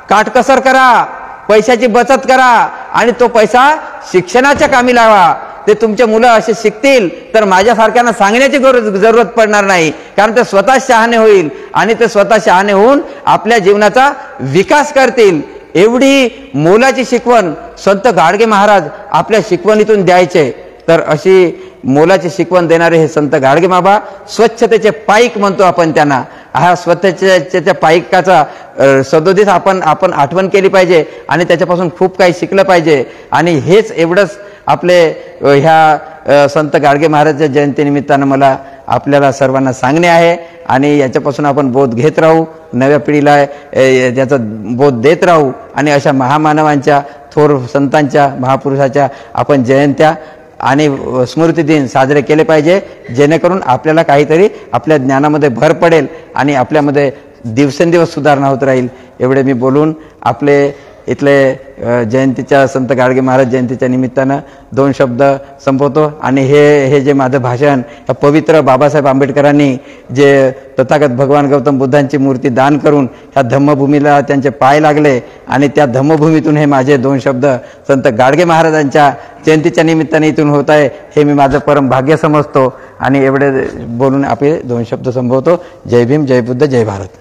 काटकसर करा, पैशाची बचत करा आणि तो पैसा शिक्षणाच्या कामी लावा. ते तुमचे मुलं असे शिकतील तर माझ्यासारख्यांना सांगण्याची जरूरत पडणार नाही, कारण ते स्वतः शहाणे होईल आणि ते स्वतः शहाणे होऊन आपल्या जीवनाचा विकास करतील. एवढी मोलाची शिकवण संत गाडगे महाराज आपल्या शिकवणीतून द्यायचे. तर अशी मोलाची शिकवण देणारे हे संत गाडगे बाबा स्वच्छतेचे पाईक म्हणतो आपण त्यांना. हा स्वच्छतेच्या पाईकाचा सदोदित आपण आठवण केली पाहिजे आणि त्याच्यापासून खूप काही शिकलं पाहिजे. आणि हेच एवढंच आपले ह्या संत गाडगे महाराजच्या जयंतीनिमित्तानं मला आपल्याला सर्वांना सांगणे आहे. आणि याच्यापासून आपण बोध घेत राहू, नव्या पिढीला याचा बोध देत राहू आणि अशा महामानवांच्या, थोर संतांच्या, महापुरुषाच्या आपण जयंत्या आणि स्मृती दिन साजरे केले पाहिजे, जेणेकरून आपल्याला काहीतरी आपल्या ज्ञानामध्ये भर पडेल आणि आपल्यामध्ये दिवसेंदिवस सुधारणा होत राहील. एवढे मी बोलून आपले इथले जयंतीच्या, संत गाडगे महाराज जयंतीच्या निमित्तानं 2 शब्द संपवतो. आणि हे जे माझं भाषण या पवित्र बाबासाहेब आंबेडकरांनी जे तथागत भगवान गौतम बुद्धांची मूर्ती दान करून ह्या धम्मभूमीला त्यांचे पाय लागले आणि त्या धम्मभूमीतून हे माझे 2 शब्द संत गाडगे महाराजांच्या जयंतीच्या निमित्ताने इथून होत आहे, हे मी माझं परम भाग्य समजतो. आणि एवढे बोलून आपले 2 शब्द संपवतो. जय भीम, जय बुद्ध, जय भारत.